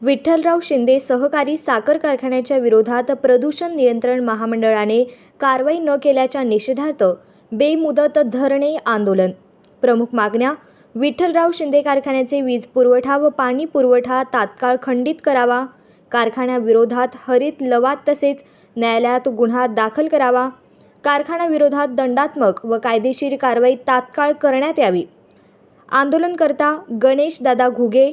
विठ्ठलराव शिंदे सहकारी साखर कारखान्याच्या विरोधात प्रदूषण नियंत्रण महामंडळाने कारवाई न केल्याच्या निषेधार्थ बेमुदत धरणे आंदोलन. प्रमुख मागण्या: विठ्ठलराव शिंदे कारखान्याचे वीज पुरवठा व पाणी पुरवठा तात्काळ खंडित करावा. कारखान्याविरोधात हरित लवाद तसेच न्यायालयात गुन्हा दाखल करावा. कारखान्याविरोधात दंडात्मक व कायदेशीर कारवाई तात्काळ करण्यात यावी. आंदोलनकर्ता गणेश दादा घुगे,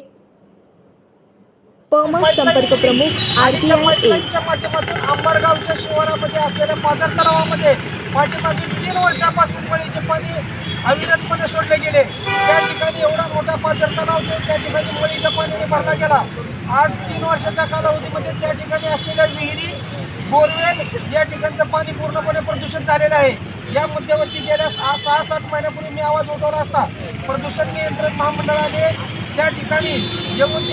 पम संपर्क प्रमुख, RPI च्या माध्यमातून अंबडगावच्या शिवारामध्ये असलेल्या पाझर तलावामध्ये पाठीमागील 3 वर्षापासून मळीचे पाणी अविरतपणे सोडले गेले. त्या ठिकाणी एवढा मोठा पाझर तलाव त्या ठिकाणी मळीच्या पाण्याने भरला गेला. आज 3 वर्षाच्या कालावधीमध्ये त्या ठिकाणी असलेल्या विहिरी, बोरवेल या ठिकाणचं पाणी पूर्णपणे प्रदूषित झालेलं आहे. या मुद्द्यावरती गेल्या 6-7 महिन्यापूर्वी मी आवाज उठवला असता. प्रदूषण नियंत्रण महामंडळाने त्या ठिकाणी येऊन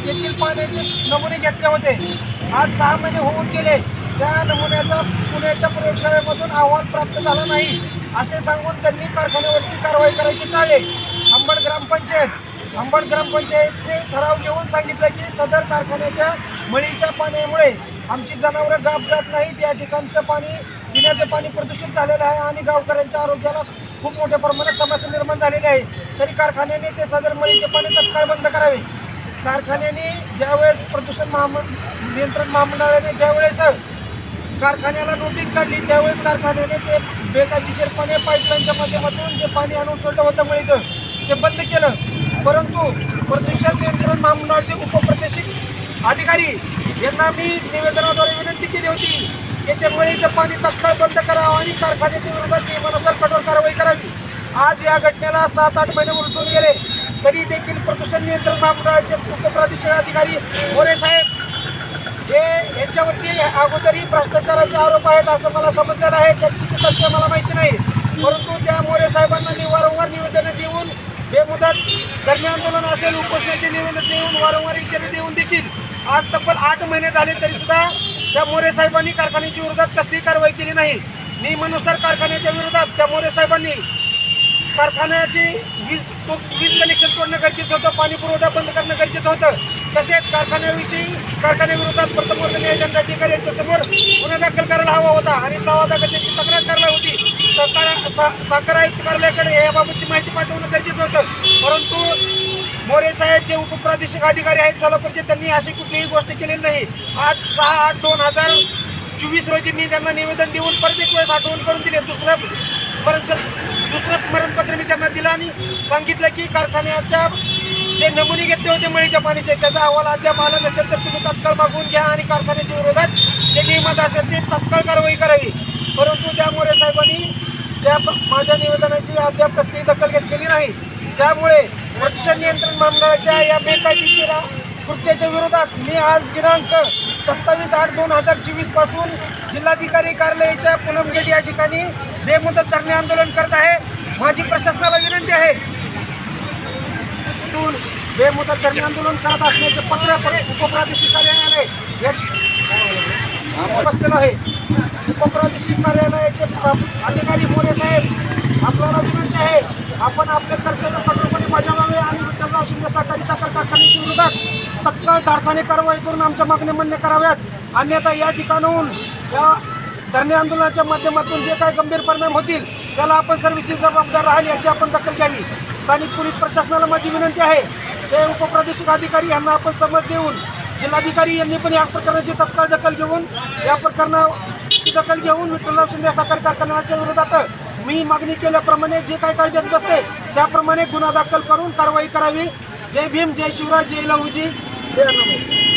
तेथील पाण्याचे नमुने घेतले होते. आज 6 महिने होऊन गेले. त्या नमुन्याचा पुण्याच्या प्रयोगशाळेमधून अहवाल प्राप्त झाला नाही असे सांगून त्यांनी कारखान्यावरती कारवाई करायची टाळले. अंबड ग्रामपंचायतने ठराव घेऊन सांगितलं की सदर कारखान्याच्या मळीच्या पाण्यामुळे आमची जनावरं गाप जात नाहीत. या ठिकाणचं पाणी, पिण्याचं पाणी प्रदूषित झालेलं आहे आणि गावकऱ्यांच्या आरोग्याला खूप मोठ्या प्रमाणात समस्या निर्माण झालेली आहे. तरी कारखान्याने ते सदर मळीचे पाणी तत्काळ बंद करावे. कारखान्याने ज्यावेळेस प्रदूषण नियंत्रण महामंडळाने ज्यावेळेस कारखान्याला नोटीस काढली त्यावेळेस कारखान्याने ते बेकायदेशीरपणे पाईपलाईनच्या माध्यमातून जे पाणी आणून सोडलं होतं मळीचं ते बंद केलं. परंतु प्रदूषण नियंत्रण महामंडळाचे उपप्रादेशिक अधिकारी यांना मी निवेदनाद्वारे विनंती केली होती की ते मळीचं पाणी तत्काळ बंद करावं आणि कारखान्याच्या विरोधात नियमानुसार कठोर कारवाई करावी. आज या घटनेला 7-8 महिने उलटून गेले तरी देखील प्रदूषण नियंत्रण महामंडळाचे उपप्रादेशिक अधिकारी मोरे साहेब यांच्यावरती अगोदरही भ्रष्टाचाराचे आरोप आहेत असं मला समजलेलं आहे. त्यात किती तथ्य मला माहिती नाही. परंतु त्या मोरे साहेबांना मी वारंवार निवेदनं देऊन, बेमुदत धरणे आंदोलन असेल, उपोषणाचे निवेदन देऊन, वारंवार इशारे देऊन देखील आज तब्बल 8 महिने झाले तरीसुद्धा त्या मोरे साहेबांनी कारखान्याच्या विरोधात कसलीही कारवाई केली नाही. नियमानुसार कारखान्याच्या विरोधात त्या मोरे साहेबांनी कारखान्याची वीज कनेक्शन तोडणं गरजेचं होतं, पाणी पुरवठा बंद करणं गरजेचं होतं. तसेच कारखान्याविरोधात प्रथम वर्ग न्यायदंडाधिकारी यांच्यासमोर गुन्हा दाखल करायला हवा होता आणि त्याची तक्रार करायला होती. साखर आयुक्त कार्यालयाकडे याबाबतची माहिती पाठवणं गरजेचं होतं. परंतु मोरे साहेब जे उपप्रादेशिक अधिकारी आहेत सोलापूरचे, त्यांनी अशी कुठलीही गोष्ट केलेली नाही. आज 6/8/2024 रोजी मी त्यांना निवेदन देऊन परत एक वेळेस आठवण करून दिले. दुसरं स्मरणपत्र मी त्यांना दिलं आणि सांगितलं की कारखान्याच्या जे नमुने घेतले होते मळीच्या पाण्याचे त्याचा अहवाल अद्याप आला नसेल तर तुम्ही तात्काळ मागवून घ्या आणि कारखान्याच्या विरोधात जे नियमात असेल ते तात्काळ कारवाई करावी. परंतु त्या मोरे साहेबांनी त्या माझ्या निवेदनाची अद्याप कसलीही दखल घेतलेली नाही. त्यामुळे प्रदूषण नियंत्रण मंडळाच्या या बेकायदेशीर कृत्याच्या विरोधात मी आज दिनांक 27/8/2024 पासून जिल्हाधिकारी कार्यालयाच्या पूनम गेट या ठिकाणी बेमुदत धरणे आंदोलन करत आहे. माझी प्रशासनाला विनंती आहे बेमुदत धरणे आंदोलन करत असल्याचे पत्र उपप्रादेशिक कार्यालयाने बसलेलं आहे. उपप्रादेशिक कार्यालयाचे अधिकारी मोरे साहेब, आपल्याला विनंती आहे आपण आपले कर्तव्य कठोरपणे बजावावे आणि विठ्ठलराव शिंदे सहकारी साखर कारखान्याच्या विरोधात तत्काळ धाडसाने कारवाई करून आमच्या मागण्या मान्य कराव्यात. अन्यथा या ठिकाणाहून या धरणे आंदोलनाच्या माध्यमातून जे काही गंभीर परिणाम होतील त्याला आपण सर्व्हिसेस जबाबदार राहील याची आपण दखल घ्यावी. स्थानिक पोलीस प्रशासनाला माझी विनंती आहे ते उपप्रादेशिक अधिकारी यांना आपण समज देऊन, जिल्हाधिकारी यांनी पण या प्रकरणाची तत्काळ दखल घेऊन या प्रकरणाची दखल घेऊन विठ्ठलराव शिंदे साखर कारखान्याच्या विरोधात मी मागणी केल्याप्रमाणे जे काही कायद्यात बसते त्याप्रमाणे गुन्हा दाखल करून कारवाई करावी. जय भीम, जय शिवराज, जय लहुजी, जय अन्नपूर्णा.